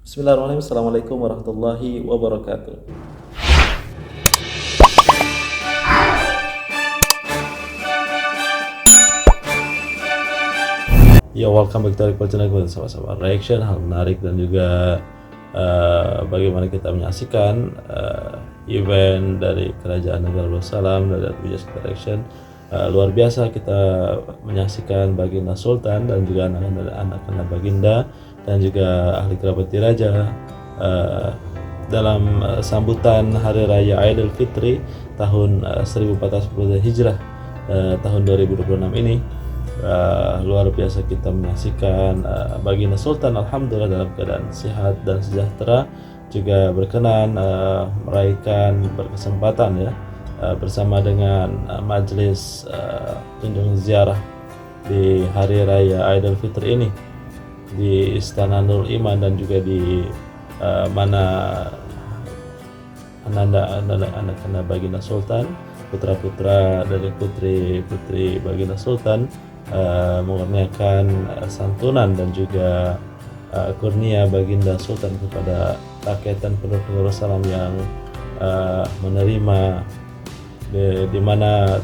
Bismillahirrahmanirrahim. Assalamualaikum warahmatullahi wabarakatuh. Ya, welcome back to Report Channel dengan sama-sama reaction hal menarik dan juga bagaimana kita menyaksikan event dari Kerajaan Negara Darussalam dari Advijaya Reaction. Luar biasa kita menyaksikan Baginda Sultan dan juga anak-anak Baginda dan juga ahli kerabat diraja dalam sambutan Hari Raya Idul Fitri tahun 1440 Hijrah tahun 2026 ini. Luar biasa kita menyaksikan Baginda Sultan alhamdulillah dalam keadaan sehat dan sejahtera, juga berkenan berkesempatan bersama dengan majelis kunjung ziarah di Hari Raya Idul Fitri ini di Istana Nurul Iman dan juga di mana anak-anak Baginda Sultan, putra-putra dari putri-putri Baginda Sultan mengurniakan santunan dan juga kurnia Baginda Sultan kepada rakyat dan penduduk Darussalam yang menerima di mana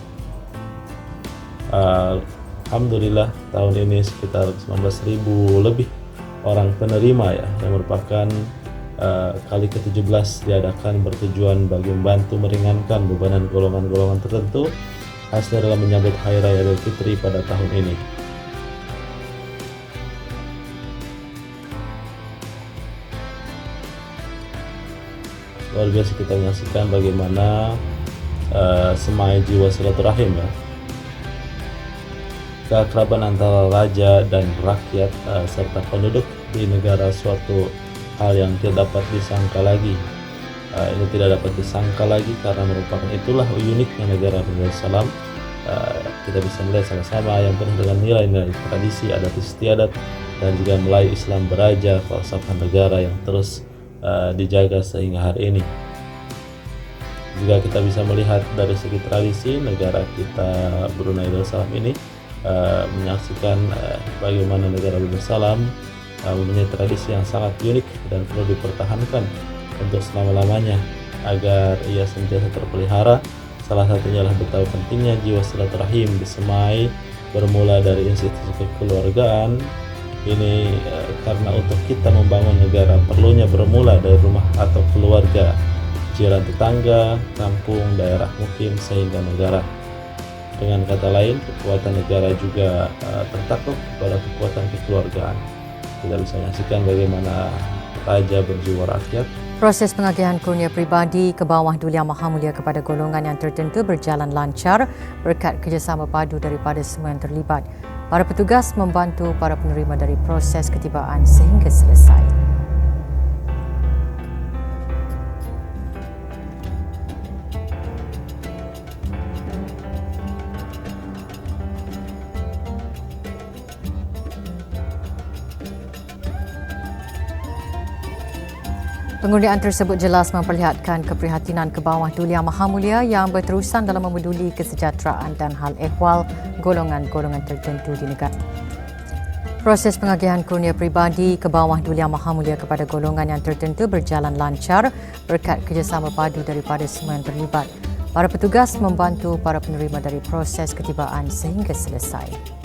alhamdulillah tahun ini sekitar 19.000 lebih orang penerima yang merupakan kali ke-17 diadakan bertujuan bagi membantu meringankan bebanan golongan-golongan tertentu khasnya dalam menyambut Hari Raya Idul Fitri pada tahun ini. Luar biasa kita menyaksikan bagaimana semai jiwa silaturahim keakraban antara raja dan rakyat serta penduduk di negara suatu hal yang tidak dapat disangka lagi. Ini tidak dapat disangka lagi karena merupakan itulah uniknya negara Darussalam. Kita bisa melihat sama-sama yang penuh dengan nilai-nilai tradisi, adat istiadat dan juga Melayu Islam beraja, falsafah negara yang terus dijaga sehingga hari ini. Juga kita bisa melihat dari segi tradisi negara kita Brunei Darussalam ini menyaksikan bagaimana negara Darussalam mempunyai tradisi yang sangat unik dan perlu dipertahankan untuk selama-lamanya agar ia sentiasa terpelihara. Salah satunya adalah betapa pentingnya jiwa silaturahim disemai bermula dari institusi kekeluargaan ini, karena untuk kita membangun negara perlunya bermula dari rumah atau keluarga, jiran tetangga, kampung, daerah mukim sehingga negara. Dengan kata lain, kekuatan negara juga tertakluk pada kekuatan kekeluargaan. Kita bisa menyaksikan bagaimana raja berjiwa rakyat. Proses pengagihan kurnia pribadi ke bawah Duli Yang Maha Mulia kepada golongan yang tertentu berjalan lancar berkat kerjasama padu daripada semua yang terlibat. Para petugas membantu para penerima dari proses ketibaan sehingga selesai. Pengundian tersebut jelas memperlihatkan keprihatinan ke bawah Duli Yang Maha Mulia yang berterusan dalam memeduli kesejahteraan dan hal ehwal golongan-golongan tertentu di negara. Proses pengagihan kurnia pribadi ke bawah Duli Yang Maha Mulia kepada golongan yang tertentu berjalan lancar berkat kerjasama padu daripada semua yang terlibat. Para petugas membantu para penerima dari proses ketibaan sehingga selesai.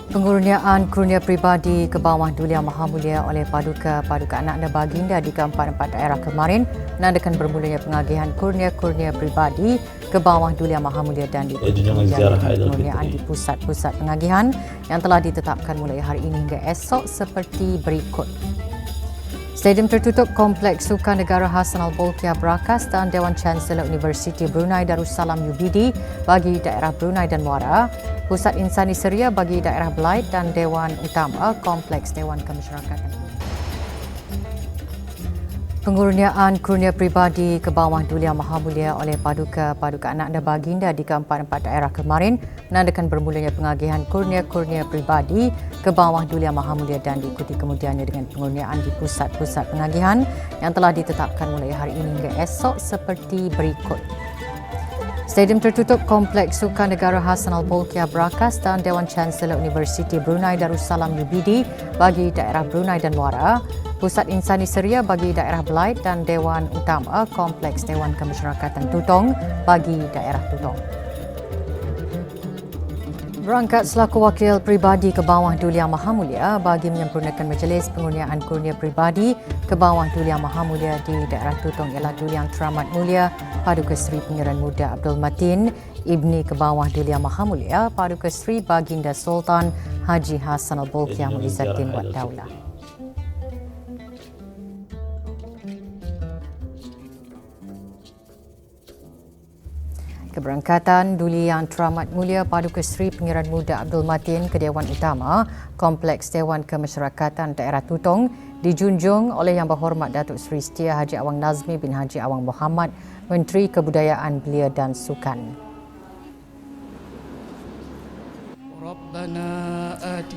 Pengurniaan kurnia pribadi ke bawah Duli Yang Maha Mulia oleh Paduka Anak dan Baginda di keempat-empat daerah kemarin menandakan bermulanya pengagihan kurnia pribadi ke bawah Duli Yang Maha Mulia dan pengurniaan di pusat-pusat pengagihan yang telah ditetapkan mulai hari ini hingga esok seperti berikut. Stadium tertutup Kompleks Sukan Negara Hassan Al-Bolkiah Berakas dan Dewan Chancellor Universiti Brunei Darussalam UBD bagi daerah Brunei dan Muara, Pusat Insani Seria bagi daerah Belait dan Dewan Utama Kompleks Dewan Kemasyarakatan. Pengurniaan kurnia pribadi ke bawah Duli Yang Maha Mulia oleh Paduka Anak dan Baginda di keempat-empat daerah kemarin menandakan bermulanya pengagihan kurnia pribadi ke bawah Duli Yang Maha Mulia dan diikuti kemudiannya dengan pengurniaan di pusat-pusat pengagihan yang telah ditetapkan mulai hari ini hingga esok seperti berikut. Stadium tertutup Kompleks Sukan Negara Hassan Al-Bolkiah Berakas dan Dewan Chancellor Universiti Brunei Darussalam UBD bagi daerah Brunei dan Muara, Pusat Insani Seria bagi daerah Belait dan Dewan Utama Kompleks Dewan Kemasyarakatan Tutong bagi daerah Tutong. Berangkat selaku wakil peribadi ke bawah Duli Yang Maha Mulia bagi menyempurnakan Majlis Pengurniaan Kurnia Peribadi ke bawah Duli Yang Maha Mulia di daerah Tutong ialah Duli Yang Teramat Mulia Paduka Seri Pangeran Muda Abdul Matin, Ibni ke bawah Duli Yang Maha Mulia Paduka Seri Baginda Sultan Haji Hassan Al-Bolkiah Muizzaddin Wad Daulah. Keberangkatan Duli Yang Teramat Mulia Paduka Seri Pangeran Muda Abdul Matin ke Dewan Utama Kompleks Dewan Kemasyarakatan Daerah Tutong dijunjung oleh Yang Berhormat Datuk Seri Setia Haji Awang Nazmi bin Haji Awang Mohamad, Menteri Kebudayaan Belia dan Sukan.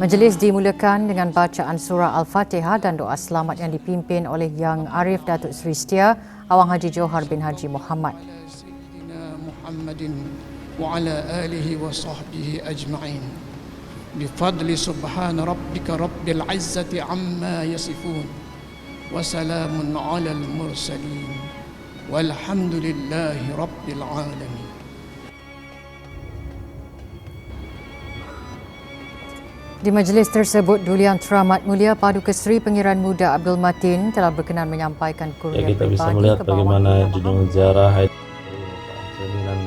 Majlis dimulakan dengan bacaan surah Al-Fatihah dan doa selamat yang dipimpin oleh Yang Arif Datuk Seri Setia Awang Haji Johar bin Haji Mohamad. محمد وعلى آله وصحبه أجمعين بفضل سبحان ربك رب العزة عما يصفون وسلام على المرسلين والحمد لله رب العالمين. Di majlis tersebut, Duli Yang Teramat Mulia Paduka Seri Pangeran Muda Abdul Matin telah berkenan menyampaikan kurnia kita bisa pribadi melihat ke bawah bagaimana Duli junjungan ziarah cerminan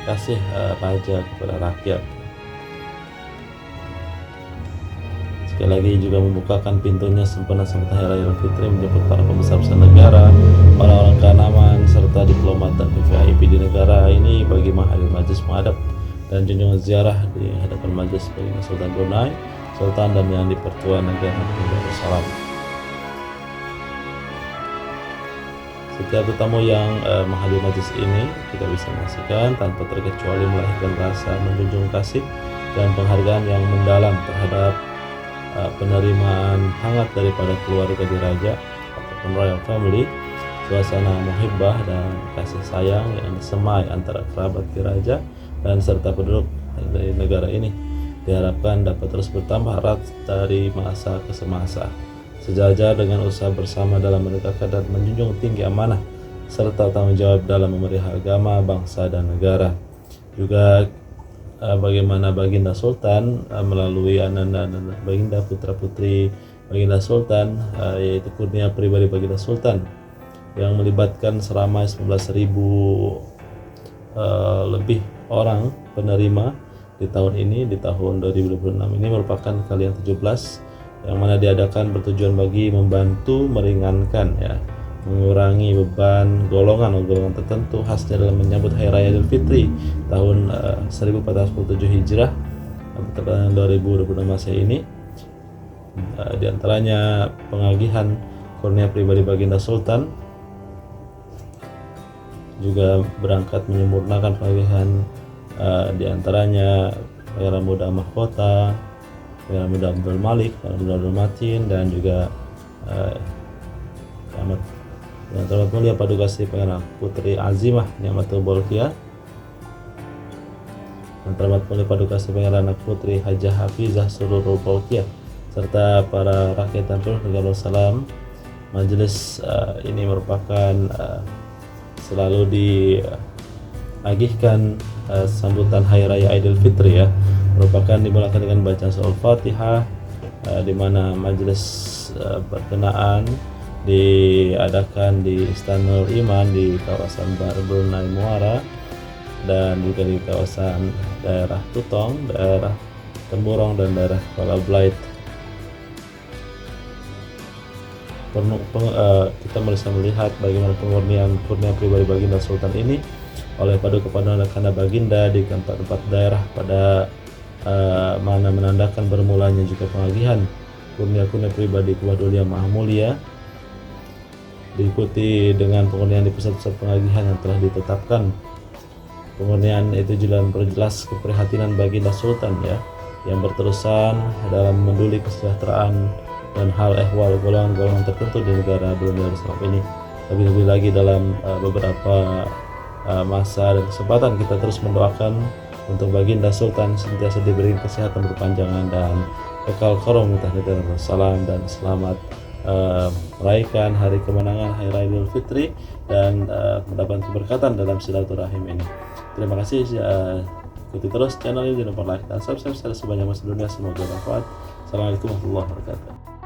kasih raja kepada rakyat. Sekali lagi juga membukakan pintunya sempurna sambutan Hari Raya Idul Fitri menjemput para pembesar-besar negara, orang-orang keanaman serta diplomat dan VIP di negara ini bagi menghadiri majlis menghadap dan junjungan ziarah di hadapan majlis Baginda Sultan Brunei, Sultan dan yang di-Pertua Negara Darussalam. Setiap tetamu yang menghadiri majlis ini kita bisa menyaksikan tanpa terkecuali melahirkan rasa menjunjung kasih dan penghargaan yang mendalam terhadap penerimaan hangat daripada keluarga diraja ataupun royal family, suasana muhibbah dan kasih sayang yang disemai antara kerabat diraja dan serta penduduk dari negara ini diharapkan dapat terus bertambah erat dari masa ke semasa, sejajar dengan usaha bersama dalam menegakkan dan menjunjung tinggi amanah serta tanggung jawab dalam memelihara agama, bangsa dan negara. Juga bagaimana Baginda Sultan melalui anak-anak Baginda, putra-putri Baginda Sultan, yaitu kurnia pribadi Baginda Sultan yang melibatkan seramai 19.000 lebih orang penerima di tahun ini, di tahun 2026 ini merupakan kali yang 17 yang mana diadakan bertujuan bagi membantu meringankan mengurangi beban golongan tertentu khasnya dalam menyambut Hari Raya Idul Fitri tahun 1447 Hijrah atau tahun 2026 Masehi ini. Di antaranya pengagihan kurnia pribadi Baginda Sultan, juga berangkat menyempurnakan pengagihan di antaranya Pangeran Muda Mahkota, Pangeran Muda Abdul Malik, Pangeran Muda Abdul Matin, dan juga yang terhormat mulia Paduka Seri Pangeran Putri Azimah Ni'matul Bolkiah, yang terhormat mulia Paduka Seri Pangeran Putri Hajah Hafizah Sururul Bolkiah, serta para rakyat dan penduduk negara Darussalam. Majelis ini merupakan selalu diagihkan sambutan Hari Raya Idul Fitri merupakan dimulakan dengan bacaan surah Al-Fatihah, di mana majelis berkenaan diadakan di Istanul Iman di kawasan Brunei Muara dan juga di kawasan daerah Tutong, daerah Temburong dan daerah Kuala Belait. Kita bisa melihat bagaimana pengurnian kurnia pribadi Baginda Sultan ini oleh Paduka Paduka Baginda di tempat-tempat daerah pada mana menandakan bermulanya juga pengagihan kurnia-kurnia pribadi kepada Duli Yang Maha Mulia, diikuti dengan pengurnian di pusat-pusat pengagihan yang telah ditetapkan. Pengurnian itu juga memperjelas keprihatinan Baginda Sultan yang berterusan dalam menduli kesejahteraan dan hal ehwal golongan-golongan tertentu di negara Brunei Darussalam ini. Lebih-lebih lagi dalam beberapa masa dan kesempatan kita terus mendoakan untuk Baginda Sultan sentiasa diberi kesehatan berpanjangan dan kekal karom salam dan selamat merayakan hari kemenangan Hari Raya Idul Fitri dan mendapat keberkatan dalam silaturahim ini. Terima kasih. Ikuti terus channel ini, jangan lupa like dan subscribe sebanyak masa dunia. Semoga bermanfaat. Assalamualaikum warahmatullahi wabarakatuh.